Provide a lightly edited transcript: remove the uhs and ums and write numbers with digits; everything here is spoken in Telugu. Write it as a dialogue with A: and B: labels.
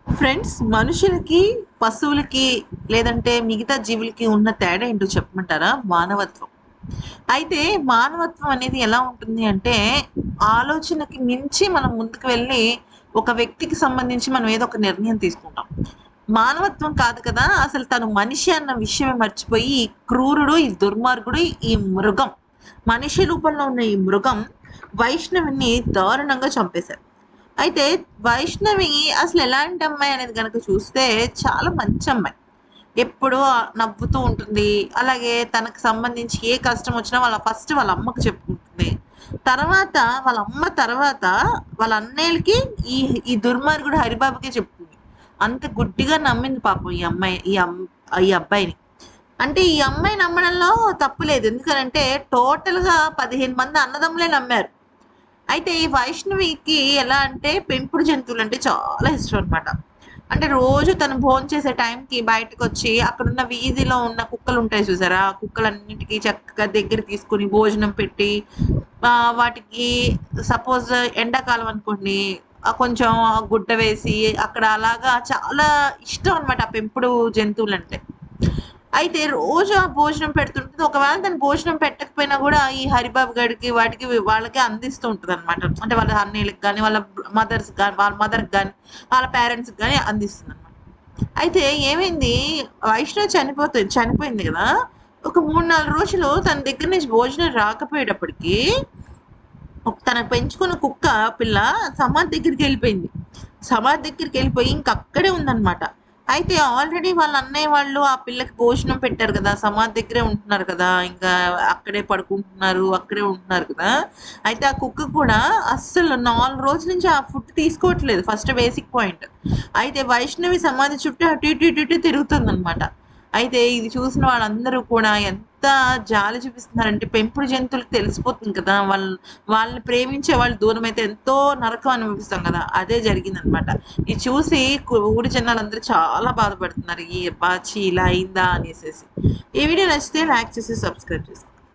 A: ఫ్రెండ్స్, మనుషులకి, పశువులకి లేదంటే మిగతా జీవులకి ఉన్న తేడా ఏంటో చెప్పమంటారా? మానవత్వం. అయితే మానవత్వం అనేది ఎలా ఉంటుంది అంటే, ఆలోచనకి మించి మనం ముందుకు వెళ్ళి, ఒక వ్యక్తికి సంబంధించి మనం ఏదో ఒక నిర్ణయం తీసుకుంటాం. మానవత్వం కాదు కదా! అసలు తను మనిషి అన్న విషయమే మర్చిపోయి, ఈ క్రూరుడు, ఈ దుర్మార్గుడు, ఈ మృగం, మనిషి రూపంలో ఉన్న ఈ మృగం వైష్ణవిని దారుణంగా చంపేశారు. అయితే వైష్ణవి అసలు ఎలాంటి అమ్మాయి అనేది గనక చూస్తే చాలా మంచి అమ్మాయి. ఎప్పుడూ నవ్వుతూ ఉంటుంది. అలాగే తనకు సంబంధించి ఏ కష్టం వచ్చినా ఫస్ట్ వాళ్ళ అమ్మకు చెప్పుకుంటుంది. తర్వాత వాళ్ళ అమ్మ తర్వాత వాళ్ళ అన్నయ్యలకి ఈ ఈ దుర్మార్గుడు హరిబాబుకే చెప్తుంది. అంత గుడ్డిగా నమ్మింది పాపం ఈ అమ్మాయి ఈ అబ్బాయిని. అంటే ఈ అమ్మాయి నమ్మడంలో తప్పు లేదు. ఎందుకనంటే టోటల్‌గా 15 మంది అన్నదమ్ములే నమ్మారు. అయితే ఈ వైష్ణవికి ఎలా అంటే పెంపుడు జంతువులంటే చాలా ఇష్టం అనమాట. అంటే రోజు తను భోంచేసే టైంకి బయటకొచ్చి అక్కడున్న వీధిలో ఉన్న కుక్కలుంటాయి చూసారా? ఆ కుక్కలన్నిటికి చక్కగా దగ్గర తీసుకొని భోజనం పెట్టి వాటికి సపోజ్ ఎండాకాలం అనుకోండి, కొంచెం గుడ్డ వేసి అక్కడ అలాగా చాలా ఇష్టం అనమాట ఆ పెంపుడు జంతువులంటే. అయితే రోజు ఆ భోజనం పెడుతుంటది. ఒకవేళ తను భోజనం పెట్టకపోయినా గూడా ఈ హరిబాబు గాడికి వాటికి వాళ్ళకి అందిస్తూ ఉంటదనమాట. అంటే వాళ్ళ అన్నయ్యలకి గాని, వాళ్ళ వాళ్ళ మదర్‌కి గాని, వాళ్ళ పేరెంట్స్‌కి గాని అందిస్తుందనమాట. అయితే ఏమైంది, వైష్ణవి చనిపోయింది గదా! ఒక 3, 4 రోజులు తన దగ్గర నుంచి భోజనం రాకపోయేటప్పటికి తను పెంచుకున్న కుక్క పిల్ల సమాధి దగ్గరికెళ్ళిపోయింది. సమాధి దగ్గరికెళ్ళిపోయి ఇంక అక్కడే ఉందనమాట. అయితే ఆల్రెడీ వాళ్ళ అన్నయ్య వాళ్ళు ఆ పిల్లకి భోజనం పెట్టారు కదా! సమాధి దగ్గరే ఉంటున్నారు కదా! ఇంకా అక్కడే పడుకుంటున్నారు. అక్కడే ఉంటున్నారు కదా! అయితే ఆ కుక్క కూడా అస్సలు 4 రోజుల నుంచి ఆ ఫుడ్ తీసుకోవట్లేదు. First basic point. అయితే వైష్ణవి సమాధి చుట్టూ అటు ఇటు, ఇటు ఇటు తిరుగుతుందనమాట. అయితే ఇది చూసిన వాళ్ళందరూ కూడా ఎంత జాలి చూపిస్తున్నారంటే, పెంపుడు జంతువులకి తెలిసిపోతుంది కదా! వాళ్ళని ప్రేమించే వాళ్ళు దూరమైతే ఎంతో నరకం అనుభవిస్తాం కదా! అదే జరిగిందనమాట. ఇది చూసి ఊరి జనాలందరూ చాలా బాధపడుతున్నారు. ఈ అబ్బా! ఛీ! ఇలా అయిందా అనేసేసి. ఈ వీడియో నచ్చితే లైక్ చేసి సబ్స్క్రైబ్ చేసుకోండి.